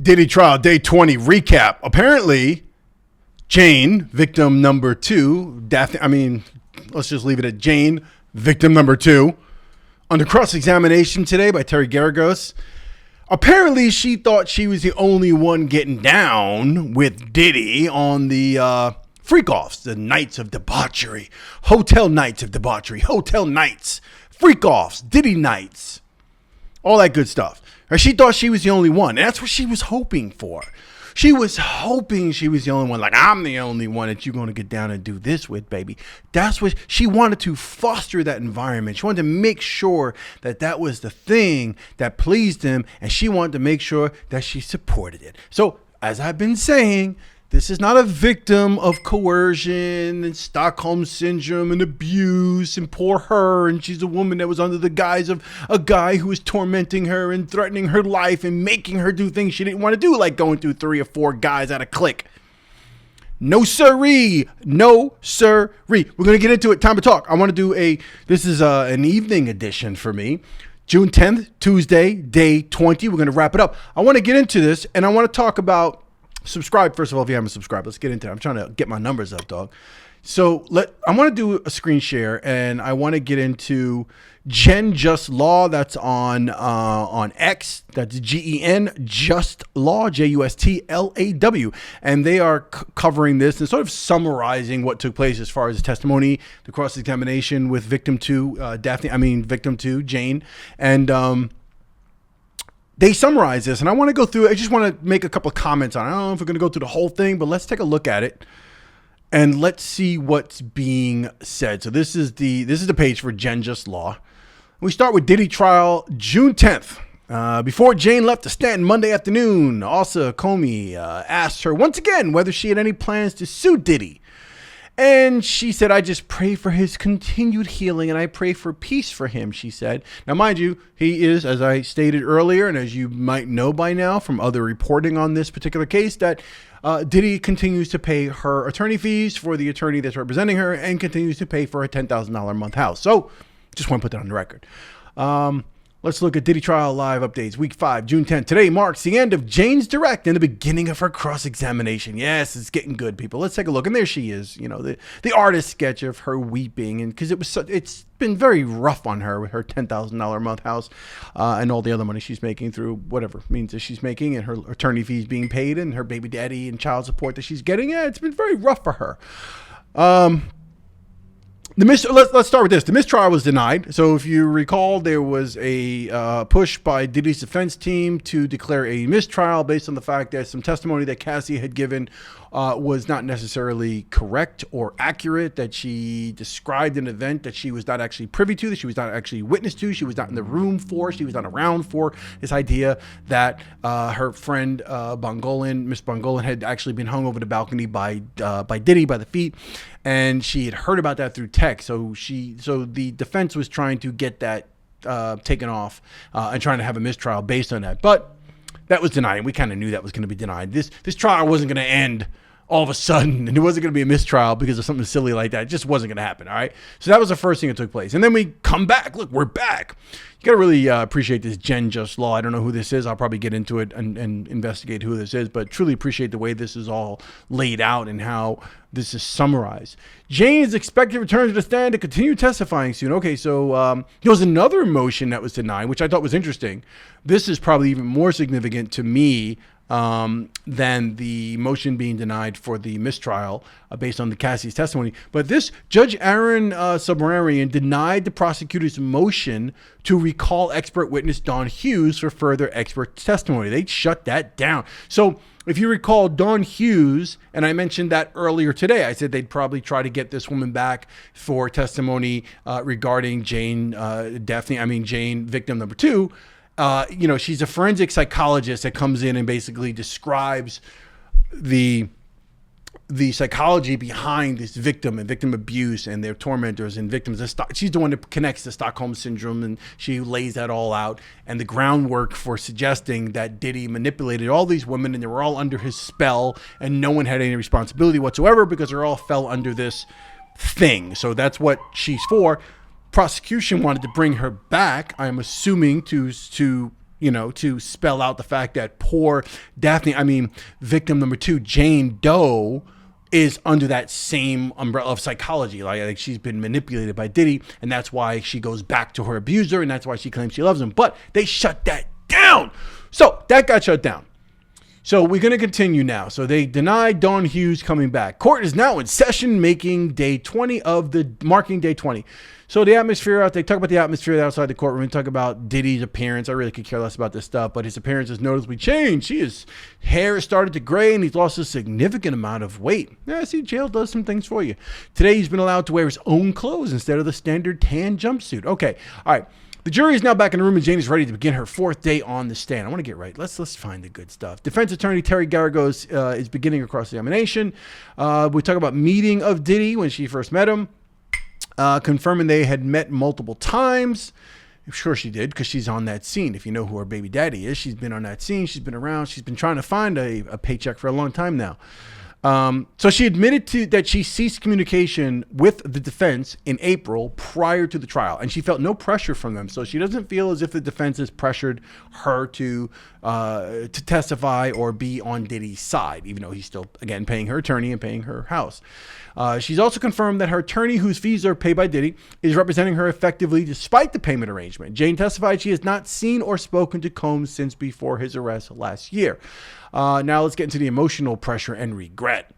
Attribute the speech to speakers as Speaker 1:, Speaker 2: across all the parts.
Speaker 1: Diddy trial day 20 recap. Apparently, Jane, victim number 2, let's just leave it at Jane, victim number 2, under cross-examination today by Terry Garagos. Apparently, she thought she was the only one getting down with Diddy on the freak-offs, the nights of debauchery, hotel nights, freak-offs, Diddy nights, all that good stuff. Or she thought she was the only one. And that's what she was hoping for. She was hoping she was the only one. Like, I'm the only one that you're going to get down and do this with, baby. That's what she wanted to foster, that environment. She wanted to make sure that that was the thing that pleased him. And she wanted to make sure that she supported it. So, as I've been saying, this is not a victim of coercion and Stockholm syndrome and abuse and poor her. And she's a woman that was under the guise of a guy who was tormenting her and threatening her life and making her do things she didn't want to do, like going through 3 or 4 guys at a click. No siree. No siree. We're going to get into it. Time to talk. I want to do this is an evening edition for me. June 10th, Tuesday, day 20. We're going to wrap it up. I want to get into this and I want to talk about. Subscribe, first of all, if you haven't subscribed. Let's get into it. I'm trying to get my numbers up, dog. So I want to do a screen share, and I want to get into Gen Just Law. That's on X. That's GEN Just Law, JUSTLAW. And they are covering this and sort of summarizing what took place as far as the testimony, the cross-examination with victim 2, victim 2, Jane. And they summarize this, and I want to go through it. I just want to make a couple of comments on it. I don't know if we're going to go through the whole thing, but let's take a look at it, and let's see what's being said. So this is the page for Gen Just Law. We start with Diddy trial, June 10th. Before Jane left the stand Monday afternoon, Asa Comey asked her once again whether she had any plans to sue Diddy. And she said, I just pray for his continued healing and I pray for peace for him, she said. Now, mind you, he is, as I stated earlier, and as you might know by now from other reporting on this particular case, that Diddy continues to pay her attorney fees for the attorney that's representing her and continues to pay for a $10,000 a month house. So just want to put that on the record. Let's look at Diddy trial live updates. Week 5, June 10th. Today marks the end of Jane's direct and the beginning of her cross-examination. Yes, it's getting good, people. Let's take a look. And there she is, the artist sketch of her weeping. And because it's been very rough on her with her $10,000 a month house and all the other money she's making through whatever means that she's making and her attorney fees being paid and her baby daddy and child support that she's getting. Yeah, it's been very rough for her. Let's start with this. The mistrial was denied. So if you recall, there was a push by Diddy's defense team to declare a mistrial based on the fact that some testimony that Cassie had given was not necessarily correct or accurate, that she described an event that she was not actually privy to, that she was not actually witness to, she was not in the room for, she was not around for. This idea that her friend Miss Bongolan had actually been hung over the balcony by Diddy by the feet, and she had heard about that through text. So the defense was trying to get that taken off and trying to have a mistrial based on that, but that was denied. And we kind of knew that was going to be denied. This trial wasn't going to end all of a sudden, and it wasn't going to be a mistrial because of something silly like that. It just wasn't going to happen, all right? So that was the first thing that took place. And then we come back. Look, we're back. You got to really appreciate this Gen Just Law. I don't know who this is. I'll probably get into it and investigate who this is, but truly appreciate the way this is all laid out and how this is summarized. Jane is expected to return to the stand to continue testifying soon. Okay, so there was another motion that was denied, which I thought was interesting. This is probably even more significant to me than the motion being denied for the mistrial based on the Cassie's testimony. But this Judge Aaron Subramanian denied the prosecutor's motion to recall expert witness Don Hughes for further expert testimony. They shut that down. So if you recall, Don Hughes, and I mentioned that earlier today, I said they'd probably try to get this woman back for testimony regarding Jane, victim number 2. She's a forensic psychologist that comes in and basically describes the psychology behind this victim and victim abuse and their tormentors and victims. She's the one that connects the Stockholm syndrome, and she lays that all out and the groundwork for suggesting that Diddy manipulated all these women and they were all under his spell and no one had any responsibility whatsoever because they all fell under this thing. So that's what she's for. Prosecution wanted to bring her back, I'm assuming, to to spell out the fact that poor victim number 2, Jane Doe, is under that same umbrella of psychology. Like she's been manipulated by Diddy, and that's why she goes back to her abuser, and that's why she claims she loves him. But they shut that down. So that got shut down. So we're going to continue now. So they denied Dawn Hughes coming back. Court is now in session, marking day 20. So the atmosphere they talk about the atmosphere outside the courtroom. They talk about Diddy's appearance. I really could care less about this stuff, but his appearance has noticeably changed. His hair has started to gray, and he's lost a significant amount of weight. Yeah, see, jail does some things for you. Today, he's been allowed to wear his own clothes instead of the standard tan jumpsuit. Okay, all right. The jury is now back in the room, and Jane is ready to begin her 4th day on the stand. I want to get right. Let's find the good stuff. Defense attorney Terry Garagos is beginning her cross-examination. We talk about meeting of Diddy when she first met him, confirming they had met multiple times. I'm sure she did, because she's on that scene. If you know who her baby daddy is, she's been on that scene. She's been around. She's been trying to find a paycheck for a long time now. So she admitted that she ceased communication with the defense in April prior to the trial, and she felt no pressure from them. So she doesn't feel as if the defense has pressured her to testify or be on Diddy's side, even though he's still, again, paying her attorney and paying her house. She's also confirmed that her attorney, whose fees are paid by Diddy, is representing her effectively despite the payment arrangement. Jane testified she has not seen or spoken to Combs since before his arrest last year. Now let's get into the emotional pressure and regret.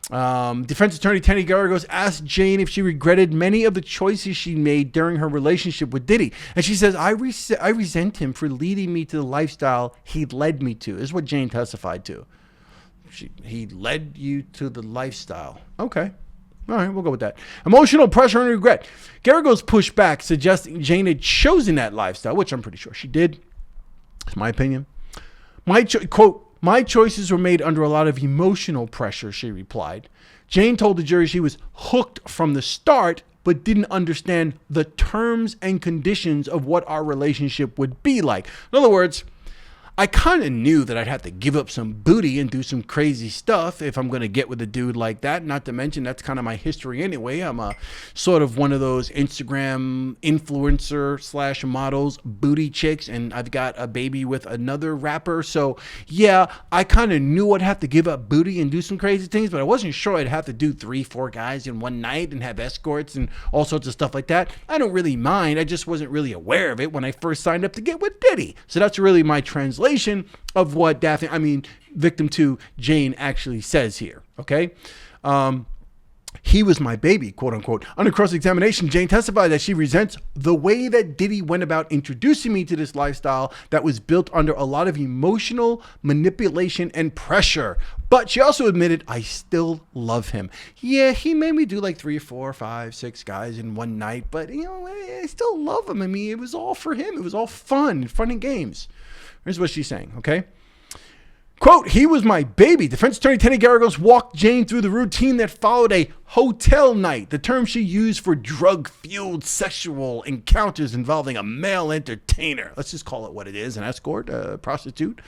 Speaker 1: Defense attorney Terry Garagos asked Jane if she regretted many of the choices she made during her relationship with Diddy. And she says, I resent him for leading me to the lifestyle he led me to. This is what Jane testified to. He led you to the lifestyle. Okay. All right, we'll go with that. Emotional pressure and regret. Garagos pushed back, suggesting Jane had chosen that lifestyle, which I'm pretty sure she did. It's my opinion. Quote, my choices were made under a lot of emotional pressure, she replied. Jane told the jury she was hooked from the start, but didn't understand the terms and conditions of what our relationship would be like. In other words, I kind of knew that I'd have to give up some booty and do some crazy stuff if I'm going to get with a dude like that. Not to mention, that's kind of my history anyway. I'm a sort of one of those Instagram influencer / models, booty chicks, and I've got a baby with another rapper. So yeah, I kind of knew I'd have to give up booty and do some crazy things, but I wasn't sure I'd have to do 3-4 guys in one night and have escorts and all sorts of stuff like that. I don't really mind. I just wasn't really aware of it when I first signed up to get with Diddy. So that's really my translation of what victim 2 Jane actually says here. Okay. He was my baby, quote unquote. Under cross-examination, Jane testified that she resents the way that Diddy went about introducing me to this lifestyle that was built under a lot of emotional manipulation and pressure. But she also admitted, I still love him. Yeah, he made me do like 3, 4, 5, 6 guys in one night, but I still love him. I mean, it was all for him. It was all fun and games. Here's what she's saying, okay? Quote, he was my baby. Defense attorney Terry Garagos walked Jane through the routine that followed a hotel night, the term she used for drug-fueled sexual encounters involving a male entertainer. Let's just call it what it is, an escort, a prostitute,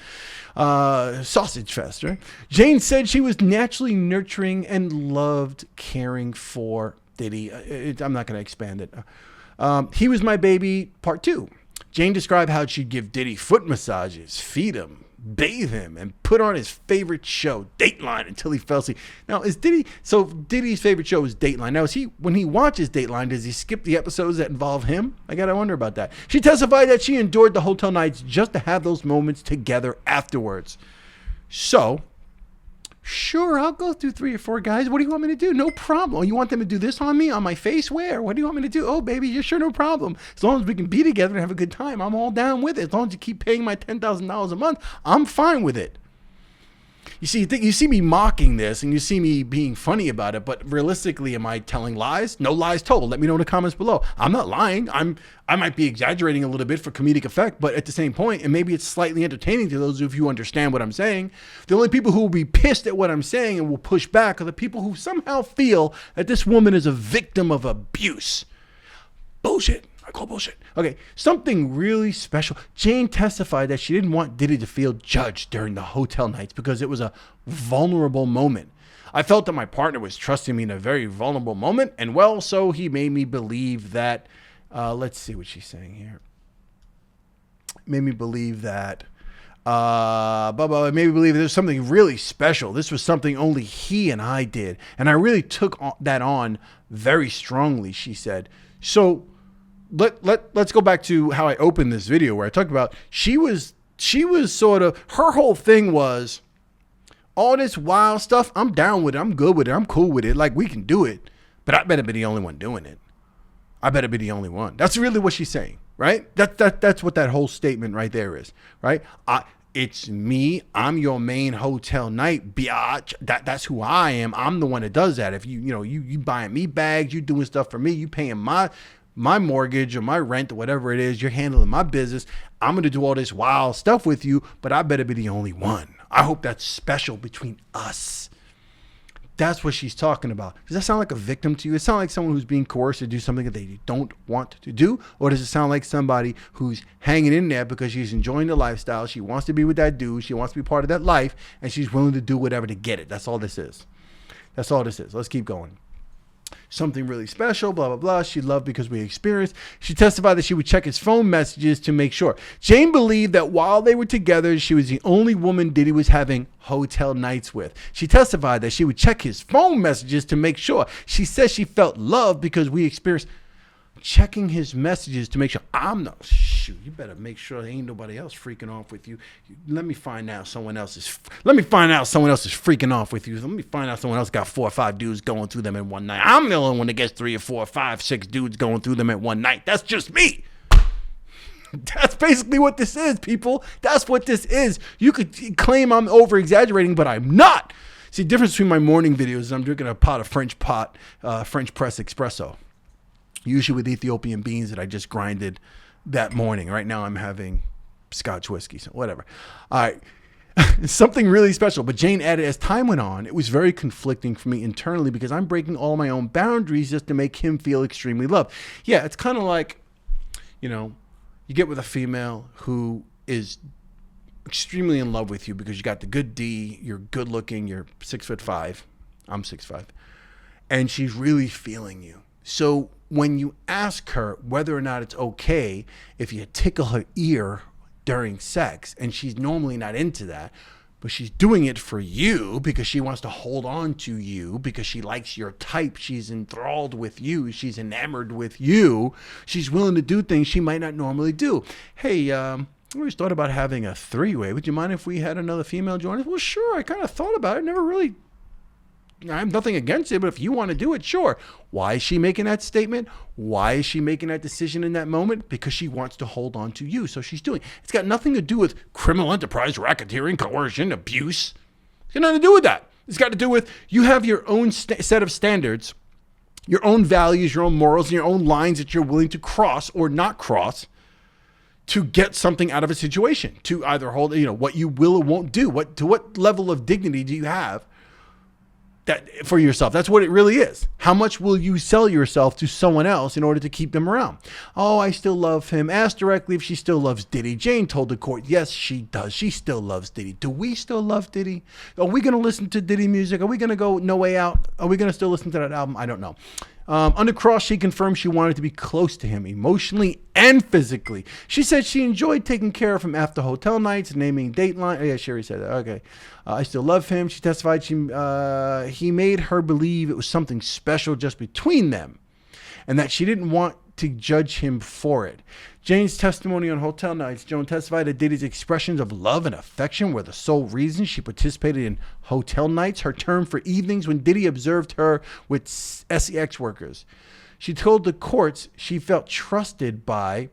Speaker 1: sausage fest, right? Jane said she was naturally nurturing and loved caring for Diddy. I'm not going to expand it. He was my baby, part 2. Jane described how she'd give Diddy foot massages, feed him, bathe him, and put on his favorite show, Dateline, until he fell asleep. Now, Diddy's favorite show is Dateline. Now, when he watches Dateline, does he skip the episodes that involve him? I gotta wonder about that. She testified that she endured the hotel nights just to have those moments together afterwards. So, sure, I'll go through 3 or 4 guys. What do you want me to do? No problem. Oh, you want them to do this on me, on my face? Where? What do you want me to do? Oh, baby, yeah, sure, no problem. As long as we can be together and have a good time, I'm all down with it. As long as you keep paying my $10,000 a month, I'm fine with it. You see me mocking this and you see me being funny about it, but realistically, am I telling lies? No lies told. Let me know in the comments below. I'm not lying. I might be exaggerating a little bit for comedic effect, but at the same point, and maybe it's slightly entertaining to those of you who understand what I'm saying, the only people who will be pissed at what I'm saying and will push back are the people who somehow feel that this woman is a victim of abuse. Bullshit. I call bullshit. Okay, something really special. Jane testified that she didn't want Diddy to feel judged during the hotel nights because it was a vulnerable moment. I felt that my partner was trusting me in a very vulnerable moment, and well, so he made me believe that, let's see what she's saying here. made me believe that it made me believe there's something really special. This was something only he and I did. And I really took that on very strongly, she said. So let's go back to how I opened this video where I talked about she was sort of, her whole thing was all this wild stuff. I'm down with it. I'm good with it. I'm cool with it. Like, we can do it, but I better be the only one doing it. I better be the only one. That's really what she's saying, right? That's what that whole statement right there is, right? It's me. I'm your main hotel night, biatch. That's who I am. I'm the one that does that. If you buying me bags, you doing stuff for me, you paying my mortgage or my rent or whatever it is, you're handling my business. I'm going to do all this wild stuff with you, but I better be the only one. I hope that's special between us. That's what she's talking about. Does that sound like a victim to you? Does it sound like someone who's being coerced to do something that they don't want to do? Or does it sound like somebody who's hanging in there because she's enjoying the lifestyle? She wants to be with that dude. She wants to be part of that life. And she's willing to do whatever to get it. That's all this is. That's all this is. Let's keep going. Something really special, blah, blah, blah. She loved because we experienced. She testified that she would check his phone messages to make sure. Jane believed that while they were together, she was the only woman Diddy was having hotel nights with. She testified that she would check his phone messages to make sure. She says she felt loved because we experienced checking his messages to make sure. You better make sure there ain't nobody else freaking off with you. Let me find out someone else is freaking off with you. Let me find out someone else got 4 or 5 dudes going through them in one night. I'm the only one that gets 3 or 4 or 5, 6 dudes going through them at one night. That's just me. That's basically what this is, people. That's what this is. You could claim I'm over exaggerating, but I'm not. See, the difference between my morning videos is I'm drinking a pot of French press espresso, usually with Ethiopian beans that I just grinded that morning. Right now I'm having Scotch whiskey, so whatever. All right. Something really special. But Jane added, as time went on, it was very conflicting for me internally because I'm breaking all my own boundaries just to make him feel extremely loved. Yeah, it's kind of like, you get with a female who is extremely in love with you because you got the good D, you're good looking, you're 6'5". I'm 6'5". And she's really feeling you. So when you ask her whether or not it's okay if you tickle her ear during sex, and she's normally not into that, but she's doing it for you because she wants to hold on to you, because she likes your type, she's enthralled with you, she's enamored with you, she's willing to do things she might not normally do. Hey, I always thought about having a 3-way. Would you mind if we had another female join us? Well, sure, I kind of thought about it. I have nothing against it, but if you want to do it, sure. Why is she making that statement? Why is she making that decision in that moment? Because she wants to hold on to you. So she's doing it. It's got nothing to do with criminal enterprise, racketeering, coercion, abuse. It's got nothing to do with that. It's got to do with you have your own set of standards, your own values, your own morals, and your own lines that you're willing to cross or not cross to get something out of a situation, to either hold, what you will or won't do. To what level of dignity do you have that for yourself? That's what it really is. How much will you sell yourself to someone else in order to keep them around? Oh, I still love him. Ask directly if she still loves Diddy. Jane told the court, yes, she does. She still loves Diddy. Do we still love Diddy? Are we going to listen to Diddy music? Are we going to go No Way Out? Are we going to still listen to that album? I don't know. Under cross, she confirmed she wanted to be close to him emotionally and physically. She said she enjoyed taking care of him after hotel nights, naming Dateline. Oh, yeah, Sherry said that. Okay. I still love him. She testified he made her believe it was something special just between them and that she didn't want to judge him for it. Jane's testimony on hotel nights. Joan testified that Diddy's expressions of love and affection were the sole reason she participated in hotel nights, her term for evenings when Diddy observed her with SEX workers. She told the courts she felt trusted by,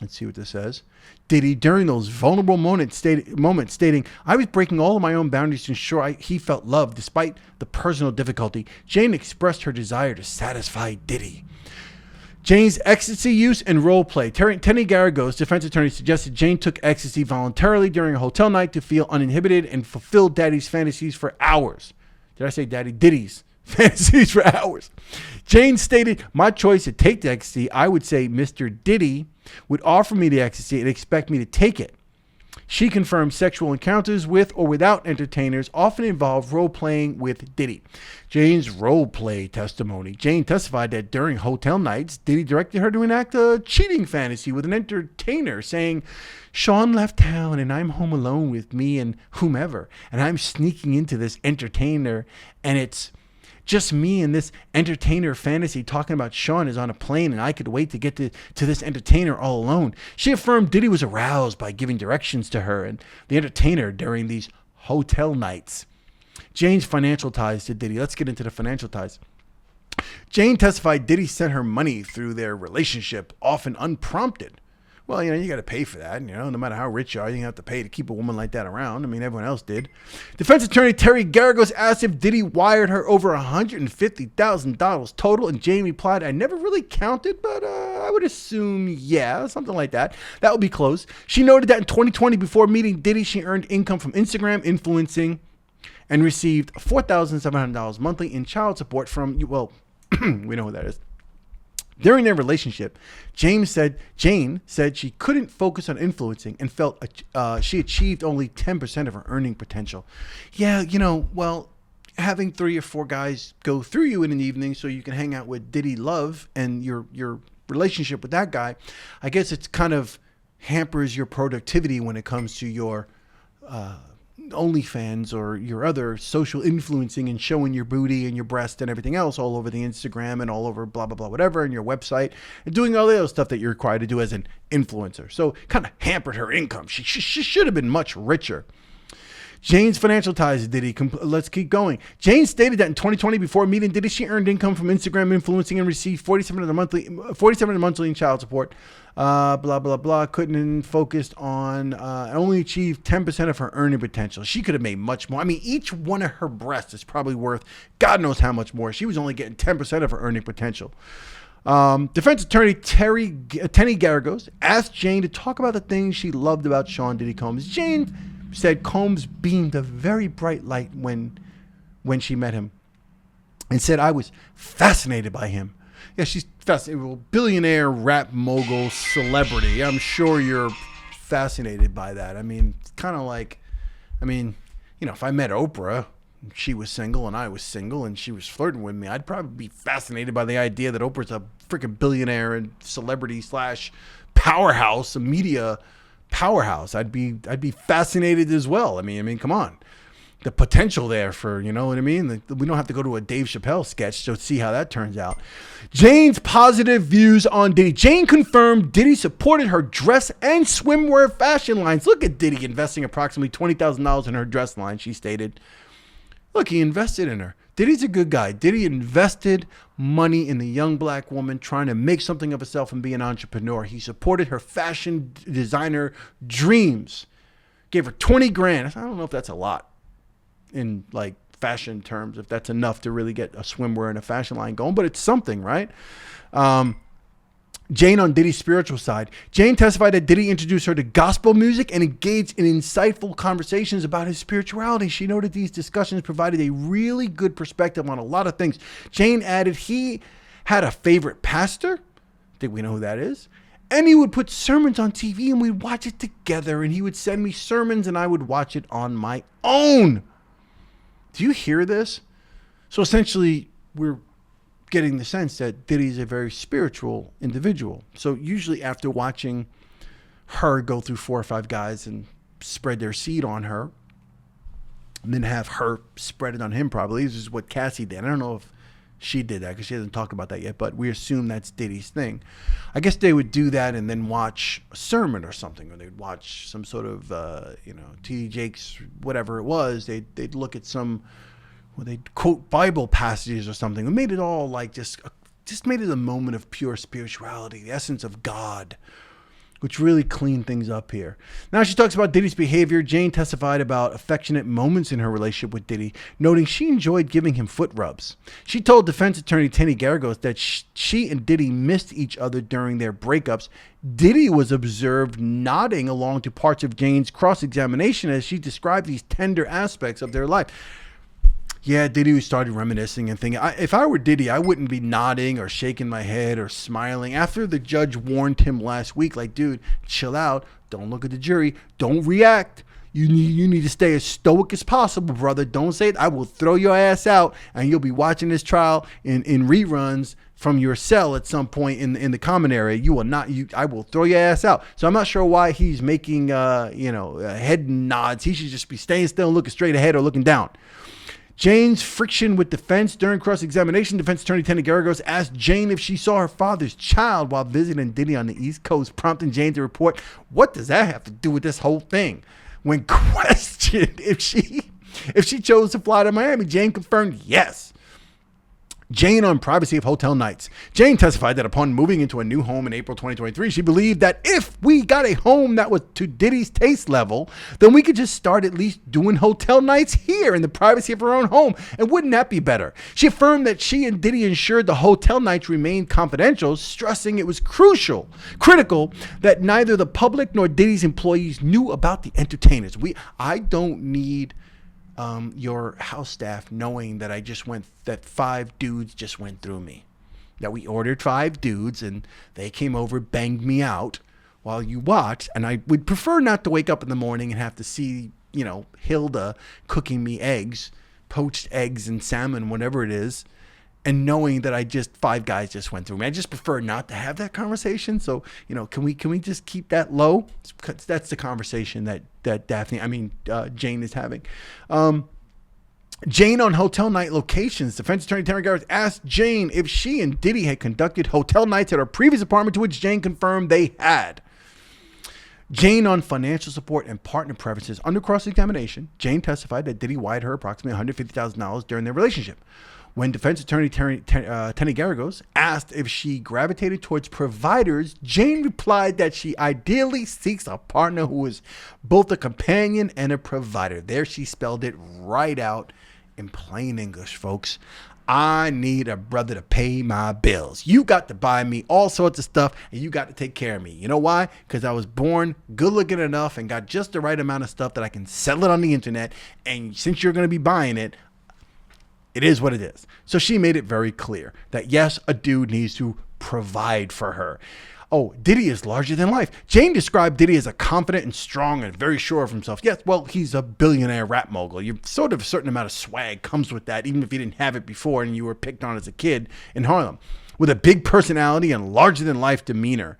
Speaker 1: let's see what this says, Diddy during those vulnerable moments, stating, I was breaking all of my own boundaries to ensure he felt loved despite the personal difficulty. Jane expressed her desire to satisfy Diddy. Jane's ecstasy use and role play. Tenny Garagos, defense attorney, suggested Jane took ecstasy voluntarily during a hotel night to feel uninhibited and fulfill Daddy's fantasies for hours. Did I say Daddy? Diddy's fantasies for hours. Jane stated, my choice to take the ecstasy, I would say Mr. Diddy would offer me the ecstasy and expect me to take it. She confirmed sexual encounters with or without entertainers often involve role-playing with Diddy. Jane's role-play testimony. Jane testified that during hotel nights, Diddy directed her to enact a cheating fantasy with an entertainer, saying, Sean left town and I'm home alone with me and whomever, and I'm sneaking into this entertainer, and it's just me and this entertainer fantasy talking about Sean is on a plane and I could wait to get to this entertainer all alone. She affirmed Diddy was aroused by giving directions to her and the entertainer during these hotel nights. Jane's financial ties to Diddy. Let's get into the financial ties. Jane testified Diddy sent her money through their relationship, often unprompted. Well, you got to pay for that. No matter how rich you are, you have to pay to keep a woman like that around. I mean, everyone else did. Defense attorney Terry Garagos asked if Diddy wired her over $150,000 total, and Jane replied, I never really counted, but I would assume, yeah, something like that. That would be close. She noted that in 2020, before meeting Diddy, she earned income from Instagram influencing and received $4,700 monthly in child support from, well, we know who that is. During their relationship, Jane said she couldn't focus on influencing and felt she achieved only 10% of her earning potential. Yeah, well, having 3 or 4 guys go through you in an evening so you can hang out with Diddy Love and your relationship with that guy, I guess it's kind of hampers your productivity when it comes to your OnlyFans or your other social influencing and showing your booty and your breast and everything else all over the Instagram and all over blah, blah, blah, whatever, and your website and doing all the other stuff that you're required to do as an influencer. So kind of hampered her income. She should have been much richer. Jane's financial ties to Diddy. Let's keep going. Jane stated that in 2020, before meeting Diddy, she earned income from Instagram influencing and received $47 monthly in child support. Blah, blah, blah. Couldn't focus on, only achieved 10% of her earning potential. She could have made much more. I mean, each one of her breasts is probably worth God knows how much more. She was only getting 10% of her earning potential. Defense attorney Terry Garagos asked Jane to talk about the things she loved about Sean Diddy Combs. Jane said Combs beamed a very bright light when she met him and said, I was fascinated by him. Yeah, she's fascinated. Well, billionaire, rap mogul, celebrity. I'm sure you're fascinated by that. I mean, it's kind of like, if I met Oprah, she was single and I was single and she was flirting with me, I'd probably be fascinated by the idea that Oprah's a freaking billionaire and celebrity / powerhouse, a media powerhouse. I'd be fascinated as well. I mean, come on. The potential there for, you know what I mean? We don't have to go to a Dave Chappelle sketch to see how that turns out. Jane's positive views on Diddy. Jane confirmed Diddy supported her dress and swimwear fashion lines. Look at Diddy investing approximately $20,000 in her dress line, she stated. Look, he invested in her. Diddy's a good guy. Diddy invested money in the young black woman trying to make something of herself and be an entrepreneur. He supported her fashion designer dreams. Gave her $20,000. I don't know if that's a lot in like fashion terms, if that's enough to really get a swimwear and a fashion line going, but it's something, right? Jane on Diddy's spiritual side. Jane testified that Diddy introduced her to gospel music and engaged in insightful conversations about his spirituality. She noted these discussions provided a really good perspective on a lot of things. Jane added he had a favorite pastor. I think we know who that is. And he would put sermons on TV and we'd watch it together, and he would send me sermons and I would watch it on my own. Do you hear this? So essentially, we're getting the sense that Diddy's a very spiritual individual. So usually after watching her go through 4 or 5 guys and spread their seed on her, and then have her spread it on him probably, this is what Cassie did. I don't know if she did that because she hasn't talked about that yet, but we assume that's Diddy's thing. I guess they would do that and then watch a sermon or something, or they'd watch some sort of, T.D. Jakes, whatever it was. They'd look at they'd quote Bible passages or something. It made it all like just made it a moment of pure spirituality, the essence of God, which really cleaned things up here. Now she talks about Diddy's behavior. Jane testified about affectionate moments in her relationship with Diddy, noting she enjoyed giving him foot rubs. She told defense attorney Terry Garagos that she and Diddy missed each other during their breakups. Diddy was observed nodding along to parts of Jane's cross-examination as she described these tender aspects of their life. Yeah, Diddy started reminiscing and thinking, if I were Diddy, I wouldn't be nodding or shaking my head or smiling. After the judge warned him last week, like, dude, chill out. Don't look at the jury. Don't react. You need to stay as stoic as possible, brother. Don't say it. I will throw your ass out, and you'll be watching this trial in reruns from your cell at some point in the common area. You will not. I will throw your ass out. So I'm not sure why he's making head nods. He should just be staying still and looking straight ahead or looking down. Jane's friction with defense during cross-examination. Defense attorney Tana Garagos asked Jane if she saw her father's child while visiting Diddy on the East Coast, prompting Jane to report, "What does that have to do with this whole thing?" When questioned if she chose to fly to Miami, Jane confirmed yes. Jane on privacy of hotel nights. Jane testified that upon moving into a new home in April 2023, she believed that if we got a home that was to Diddy's taste level, then we could just start at least doing hotel nights here in the privacy of her own home. And wouldn't that be better? She affirmed that she and Diddy ensured the hotel nights remained confidential, stressing it was critical that neither the public nor Diddy's employees knew about the entertainers. I don't need your house staff knowing that that 5 dudes just went through me, that we ordered 5 dudes and they came over, banged me out while you watched. And I would prefer not to wake up in the morning and have to see, Hilda cooking me eggs, poached eggs and salmon, whatever it is, and knowing that 5 guys just went through me. I just prefer not to have that conversation. So, can we just keep that low? That's the conversation that Jane is having. Jane on hotel night locations. Defense attorney Tana Garagos asked Jane if she and Diddy had conducted hotel nights at her previous apartment, to which Jane confirmed they had. Jane on financial support and partner preferences. Under cross-examination, Jane testified that Diddy wired her approximately $150,000 during their relationship. When defense attorney Tana Garagos asked if she gravitated towards providers, Jane replied that she ideally seeks a partner who is both a companion and a provider. There she spelled it right out in plain English, folks. I need a brother to pay my bills. You got to buy me all sorts of stuff, and you got to take care of me. You know why? Because I was born good looking enough and got just the right amount of stuff that I can sell it on the internet. And since you're going to be buying it, it is what it is. So she made it very clear that, yes, a dude needs to provide for her. Oh, Diddy is larger than life. Jane described Diddy as a confident and strong and very sure of himself. Yes, well, he's a billionaire rap mogul. You sort of a certain amount of swag comes with that, even if you didn't have it before and you were picked on as a kid in Harlem. With a big personality and larger than life demeanor.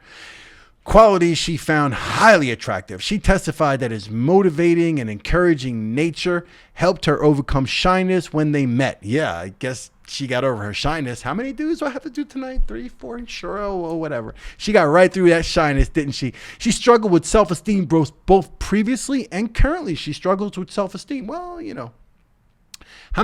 Speaker 1: Qualities she found highly attractive. She testified that his motivating and encouraging nature helped her overcome shyness when they met. Yeah, I guess she got over her shyness. How many dudes do I have to do tonight? 3, 4, sure, or whatever. She got right through that shyness, didn't she? She struggled with self-esteem both previously and currently. She struggles with self-esteem. Well, how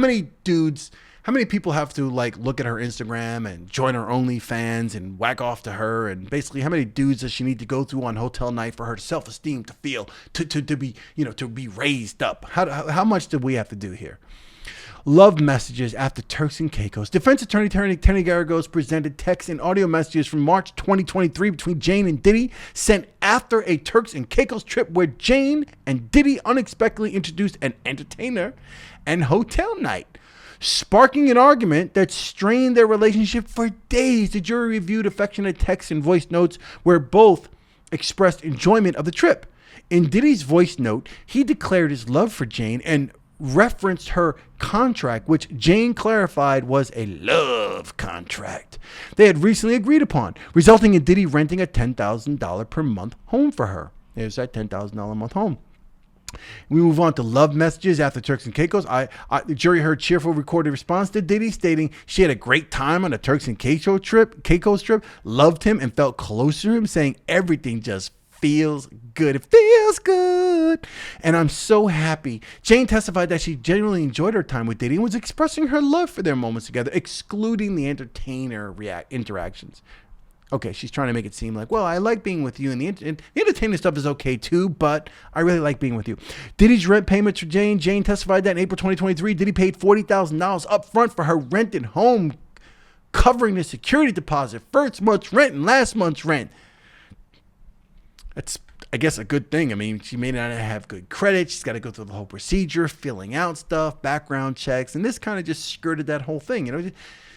Speaker 1: many people have to look at her Instagram and join her OnlyFans and whack off to her? And basically, how many dudes does she need to go through on hotel night for her self-esteem to feel, to be raised up? How much do we have to do here? Love messages after Turks and Caicos. Defense attorney Tana Garagos presented text and audio messages from March 2023 between Jane and Diddy, sent after a Turks and Caicos trip where Jane and Diddy unexpectedly introduced an entertainer and hotel night, sparking an argument that strained their relationship for days. The jury reviewed affectionate texts and voice notes where both expressed enjoyment of the trip. In Diddy's voice note, he declared his love for Jane and referenced her contract, which Jane clarified was a love contract they had recently agreed upon, resulting in Diddy renting a $10,000 per month home for her. There's that $10,000 a month home. We move on to love messages after Turks and Caicos. The jury heard cheerful recorded response to Diddy stating she had a great time on the Turks and Caicos trip, loved him and felt close to him, saying everything just feels good. It feels good. And I'm so happy. Jane testified that she genuinely enjoyed her time with Diddy and was expressing her love for their moments together, excluding the entertainer interactions. Okay, she's trying to make it seem like, well, I like being with you, and the entertainment stuff is okay too, but I really like being with you. Diddy's rent payments for Jane. Jane testified that in April 2023, Diddy paid $40,000 up front for her rented home, covering the security deposit, first month's rent, and last month's rent. I guess a good thing. I mean, she may not have good credit. She's got to go through the whole procedure, filling out stuff, background checks, and this kind of just skirted that whole thing. You know,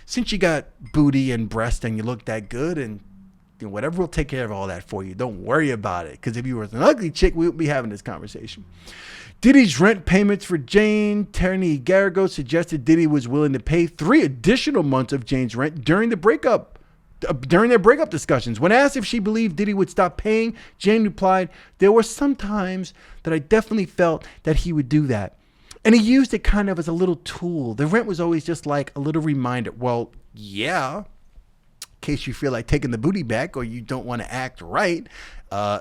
Speaker 1: since you got booty and breast and you look that good, and you know, whatever will take care of all that for you. Don't worry about it. Because if you were an ugly chick, we wouldn't be having this conversation. Diddy's rent payments for Jane. Tony Garrigo suggested Diddy was willing to pay 3 additional months of Jane's rent during the breakup. During their breakup discussions. When asked if she believed Diddy would stop paying, Jane replied, "There were some times that I definitely felt that he would do that. And he used it kind of as a little tool. The rent was always just like a little reminder." Well, yeah, in case you feel like taking the booty back or you don't want to act right,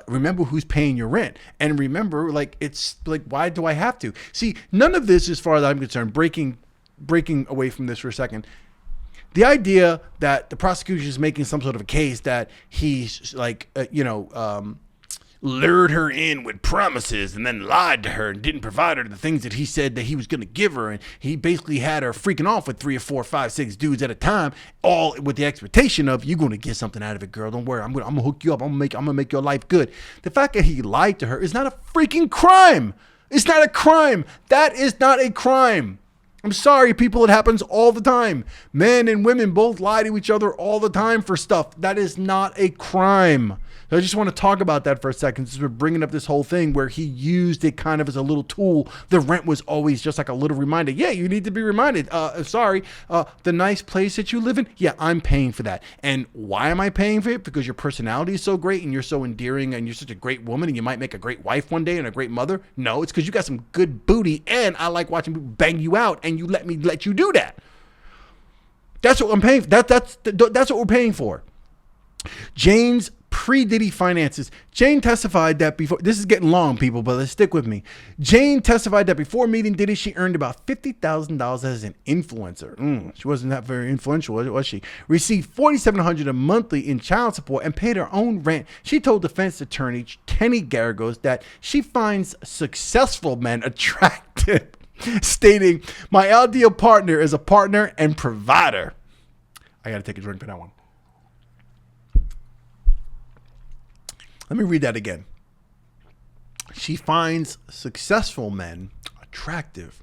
Speaker 1: remember who's paying your rent. And remember, like, it's like, why do I have to? See, none of this, as far as I'm concerned, breaking away from this for a second, the idea that the prosecution is making some sort of a case that he's like, lured her in with promises and then lied to her and didn't provide her the things that he said that he was going to give her. And he basically had her freaking off with 3 or 4, 5, 6 dudes at a time, all with the expectation of, you're going to get something out of it, girl. Don't worry. I'm going to hook you up. I'm going to make your life good. The fact that he lied to her is not a freaking crime. It's not a crime. That is not a crime. I'm sorry, people, it happens all the time. Men and women both lie to each other all the time for stuff. That is not a crime. So I just want to talk about that for a second, since we're bringing up this whole thing where he used it kind of as a little tool. The rent was always just like a little reminder. Yeah, you need to be reminded. The nice place that you live in, yeah, I'm paying for that. And why am I paying for it? Because your personality is so great and you're so endearing and you're such a great woman and you might make a great wife one day and a great mother. No, it's because you got some good booty and I like watching people bang you out and you let me let you do that. That's what I'm paying for. That's what we're paying for. Jane's pre-Diddy finances. Jane testified that before, this is getting long, people, but let's stick with me. Jane testified that before meeting Diddy, she earned about $50,000 as an influencer. She wasn't that very influential, was she? Received $4,700 a monthly in child support and paid her own rent. She told defense attorney Tony Garrigo that she finds successful men attractive, stating, "My ideal partner is a partner and provider." I got to take a drink for that one. Let me read that again. She finds successful men attractive.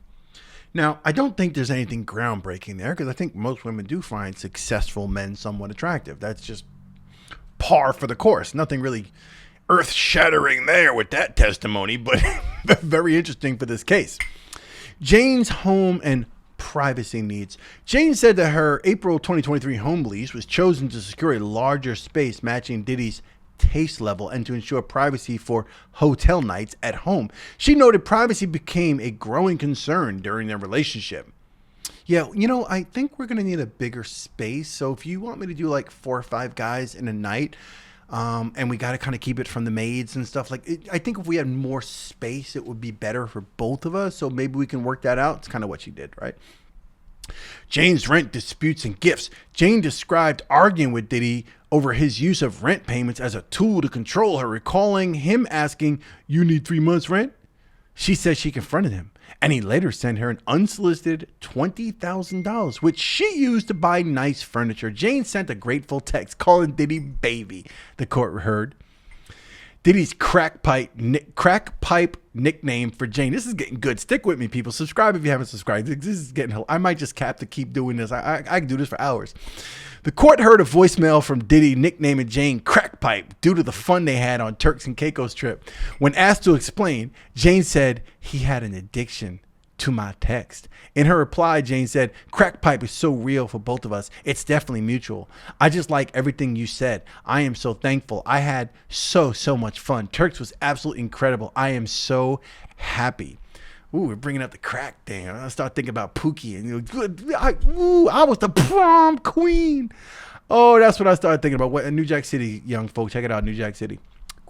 Speaker 1: Now, I don't think there's anything groundbreaking there because I think most women do find successful men somewhat attractive. That's just par for the course. Nothing really earth-shattering there with that testimony, but very interesting for this case. Jane's home and privacy needs. Jane said that her April 2023 home lease was chosen to secure a larger space matching Diddy's taste level and to ensure privacy for hotel nights at home. She noted privacy became a growing concern during their relationship. Yeah, I think we're going to need a bigger space. So if you want me to do like 4 or 5 guys in a night, and we got to kind of keep it from the maids and stuff I think if we had more space, it would be better for both of us. So maybe we can work that out. It's kind of what she did, right? Jane's rent disputes and gifts. Jane described arguing with Diddy over his use of rent payments as a tool to control her, recalling him asking, "You need 3 months rent?" She says she confronted him, and he later sent her an unsolicited $20,000, which she used to buy nice furniture. Jane sent a grateful text calling Diddy baby, the court heard. Diddy's crack pipe nickname for Jane. This is getting good. Stick with me, people. Subscribe if you haven't subscribed. This is getting, I might just have to keep doing this. I can do this for hours. The court heard a voicemail from Diddy nicknaming Jane Crack Pipe due to the fun they had on Turks and Caicos trip. When asked to explain, Jane said he had an addiction to my text. In her reply, Jane said, "Crack pipe is so real for both of us. It's definitely mutual. I just like everything you said. I am so thankful. I had so much fun. Turks was absolutely incredible. I am so happy." Ooh, we're bringing up the crack thing. I start thinking about Pookie and I was the prom queen. Oh, that's what I started thinking about. What New Jack City, young folks, check it out, New Jack City.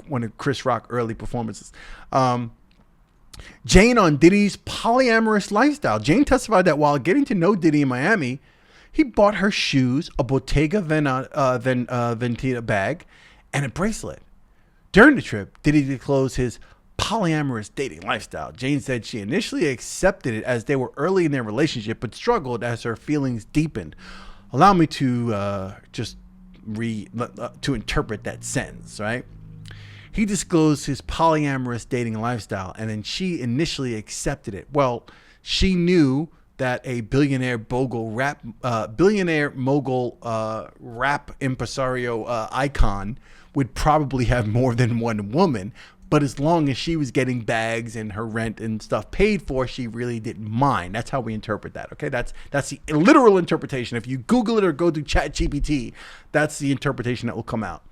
Speaker 1: One of Chris Rock early performances. Jane on Diddy's polyamorous lifestyle. Jane testified that while getting to know Diddy in Miami, he bought her shoes, a Bottega Veneta bag, and a bracelet. During the trip, Diddy disclosed his polyamorous dating lifestyle. Jane said she initially accepted it as they were early in their relationship, but struggled as her feelings deepened. Allow me to to interpret that sentence, right? He disclosed his polyamorous dating lifestyle, and then she initially accepted it. Well, she knew that a billionaire mogul rap impresario icon would probably have more than one woman. But as long as she was getting bags and her rent and stuff paid for, she really didn't mind. That's how we interpret that. Okay, that's the literal interpretation. If you Google it or go to ChatGPT, that's the interpretation that will come out.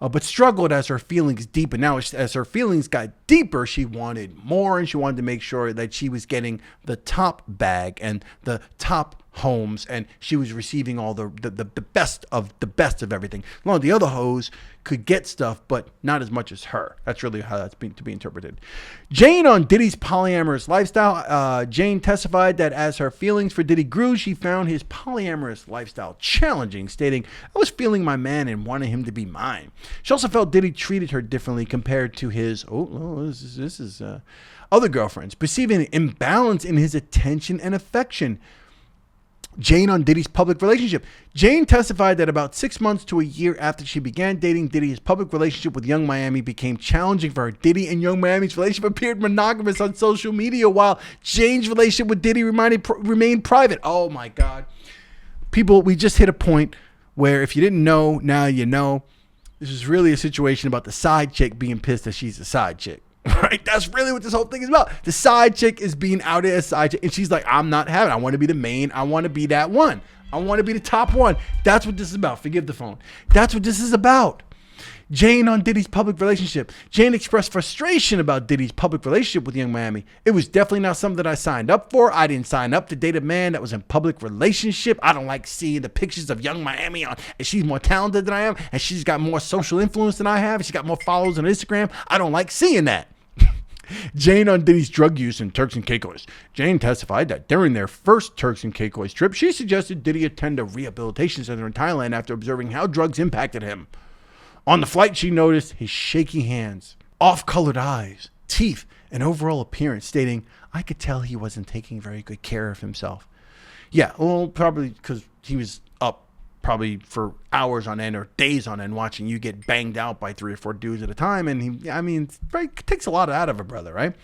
Speaker 1: But struggled as her feelings deepened. Now, as her feelings got deeper, she wanted more, and she wanted to make sure that she was getting the top bag and the top homes, and she was receiving all the best of everything. Well, the other hoes could get stuff, but not as much as her. That's really how that's to be interpreted. Jane on Diddy's polyamorous lifestyle. Jane testified that as her feelings for Diddy grew, she found his polyamorous lifestyle challenging, stating, "I was feeling my man and wanting him to be mine." She also felt Diddy treated her differently compared to his other girlfriends, perceiving an imbalance in his attention and affection. Jane on Diddy's public relationship. Jane testified that about 6 months to a year after she began dating Diddy, his public relationship with Young Miami became challenging for her. Diddy and Young Miami's relationship appeared monogamous on social media, while Jane's relationship with Diddy remained private. Oh my God. People, we just hit a point where if you didn't know, now you know. This is really a situation about the side chick being pissed that she's a side chick. Right? That's really what this whole thing is about. The side chick is being outed as side chick, and she's like, I'm not having it. I want to be the main. I want to be that one. I want to be the top one. That's what this is about. Forgive the phone. That's what this is about. Jane on Diddy's public relationship. Jane expressed frustration about Diddy's public relationship with Young Miami. "It was definitely not something that I signed up for. I didn't sign up to date a man that was in public relationship. I don't like seeing the pictures of Young Miami and she's more talented than I am, and she's got more social influence than I have. She's got more followers on Instagram. I don't like seeing that." Jane on Diddy's drug use in Turks and Caicos. Jane testified that during their first Turks and Caicos trip, she suggested Diddy attend a rehabilitation center in Thailand after observing how drugs impacted him. On the flight, she noticed his shaky hands, off-colored eyes, teeth, and overall appearance, stating, "I could tell he wasn't taking very good care of himself." Yeah, well, probably because he was up probably for hours on end or days on end watching you get banged out by 3 or 4 dudes at a time. And it takes a lot out of a brother, right?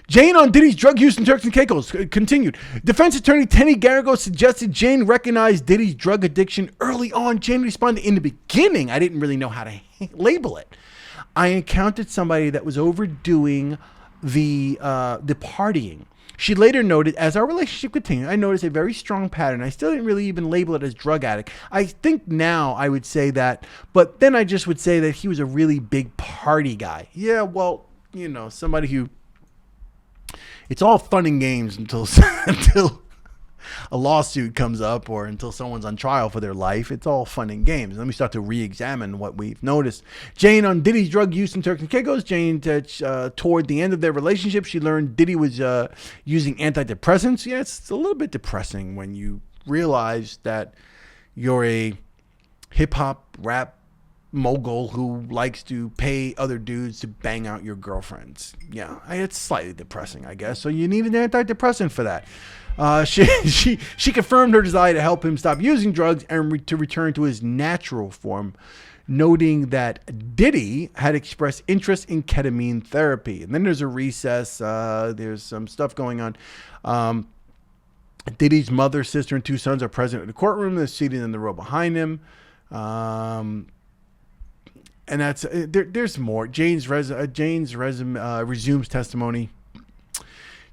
Speaker 1: Jane on Diddy's drug use in Turks and Caicos continued. Defense attorney Tenny Garrigo suggested Jane recognized Diddy's drug addiction early on. Jane responded, "In the beginning, I didn't really know how to label it. I encountered somebody that was overdoing the partying. She later noted, as our relationship continued, I noticed a very strong pattern. I still didn't really even label it as drug addict. I think now I would say that, but then I just would say that he was a really big party guy." Yeah, well, somebody who, it's all fun and games until a lawsuit comes up or until someone's on trial for their life. It's all fun and games. Let me start to re-examine what we've noticed. Jane on Diddy's drug use in Turks and Caicos. Jane, toward the end of their relationship, she learned Diddy was using antidepressants. Yeah, it's a little bit depressing when you realize that you're a hip-hop rap mogul who likes to pay other dudes to bang out your girlfriends. Yeah, it's slightly depressing, I guess. So you need an antidepressant for that. She confirmed her desire to help him stop using drugs and to return to his natural form, noting that Diddy had expressed interest in ketamine therapy. And then there's a recess. There's some stuff going on. Diddy's mother, sister, and 2 sons are present in the courtroom. They're seated in the row behind him. And that's there's more. Jane's resumes testimony.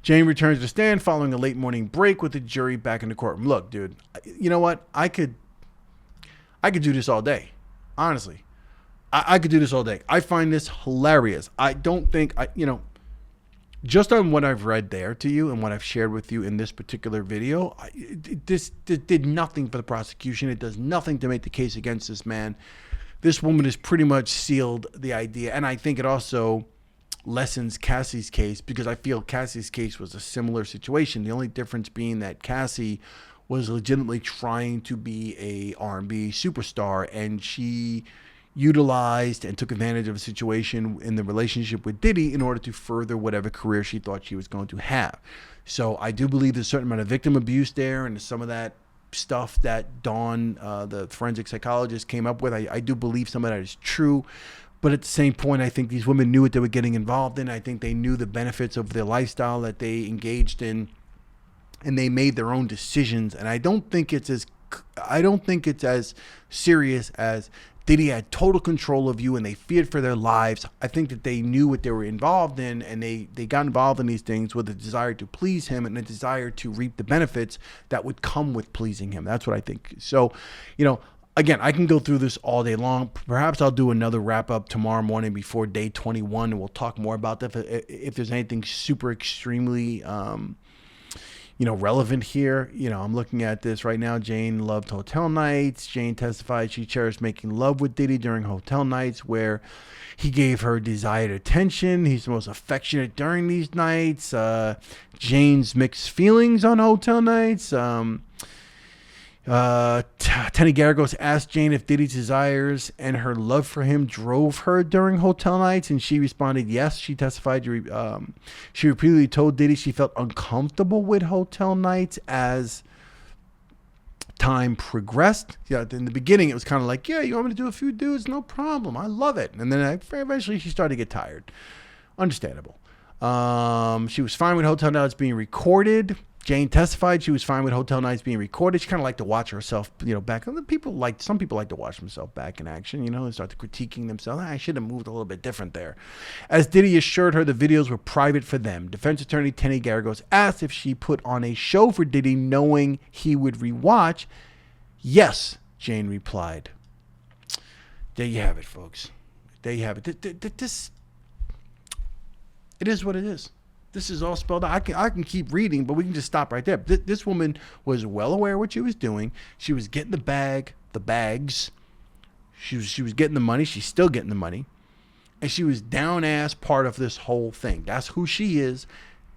Speaker 1: Jane returns to the stand following a late morning break with the jury back in the courtroom. Look, dude, you know what? I could do this all day. Honestly, I could do this all day. I find this hilarious. I don't think just on what I've read there to you and what I've shared with you in this particular video, this did nothing for the prosecution. It does nothing to make the case against this man. This woman has pretty much sealed the idea. And I think it also lessens Cassie's case, because I feel Cassie's case was a similar situation. The only difference being that Cassie was legitimately trying to be a R&B superstar, and she utilized and took advantage of a situation in the relationship with Diddy in order to further whatever career she thought she was going to have. So I do believe there's a certain amount of victim abuse there, and some of that stuff that Dawn, the forensic psychologist, came up with, I do believe some of that is true. But at the same point, I think these women knew what they were getting involved in. I think they knew the benefits of the lifestyle that they engaged in, and they made their own decisions. And I don't think it's as serious as Diddy had total control of you and they feared for their lives. I think that they knew what they were involved in, and they got involved in these things with a desire to please him and a desire to reap the benefits that would come with pleasing him. That's what I think. So, again, I can go through this all day long. Perhaps I'll do another wrap up tomorrow morning before day 21, and we'll talk more about that. If there's anything super extremely relevant here. I'm looking at this right now. Jane loved hotel nights. Jane testified she cherished making love with Diddy during hotel nights where he gave her desired attention. He's the most affectionate during these nights. Jane's mixed feelings on hotel nights. Tenny Garagos asked Jane if Diddy's desires and her love for him drove her during hotel nights, and she responded yes. She testified she repeatedly told Diddy she felt uncomfortable with hotel nights as time progressed. In the beginning, it was kind of like, yeah, you want me to do a few dudes? No problem. I love it. And then eventually she started to get tired. Understandable. She was fine with hotel nights being recorded. Jane testified she was fine with hotel nights being recorded. She kind of liked to watch herself, back. Some people like to watch themselves back in action, and start to critiquing themselves. I should have moved a little bit different there. As Diddy assured her the videos were private for them, defense attorney Tenny Garagos asked if she put on a show for Diddy knowing he would rewatch. Yes, Jane replied. There you have it, folks. There you have it. It is what it is. This is all spelled out. I can keep reading, but we can just stop right there. This woman was well aware of what she was doing. She was getting the bags. She was getting the money. She's still getting the money. And she was down ass part of this whole thing. That's who she is.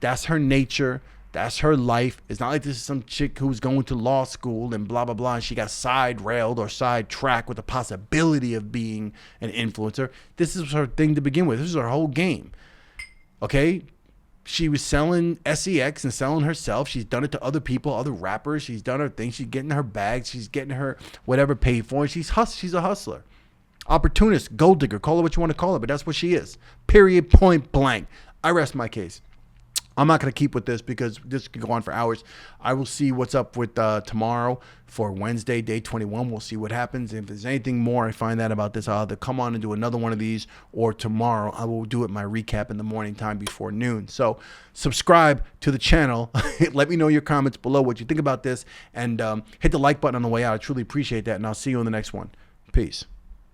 Speaker 1: That's her nature. That's her life. It's not like this is some chick who's going to law school and blah, blah, blah, and she got side railed or sidetracked with the possibility of being an influencer. This is her thing to begin with. This is her whole game. Okay? She was selling sex and selling herself. She's done it to other people, other rappers. She's done her thing. She's getting her bags. She's getting her whatever paid for. She's a hustler. Opportunist, gold digger, call her what you want to call her, but that's what she is. Period, point blank. I rest my case. I'm not going to keep with this because this could go on for hours. I will see what's up with tomorrow for Wednesday, day 21. We'll see what happens. If there's anything more I find out about this, I'll either come on and do another one of these, or tomorrow I will do it my recap in the morning time before noon. So subscribe to the channel. Let me know your comments below what you think about this, and hit the like button on the way out. I truly appreciate that, and I'll see you in the next one. Peace.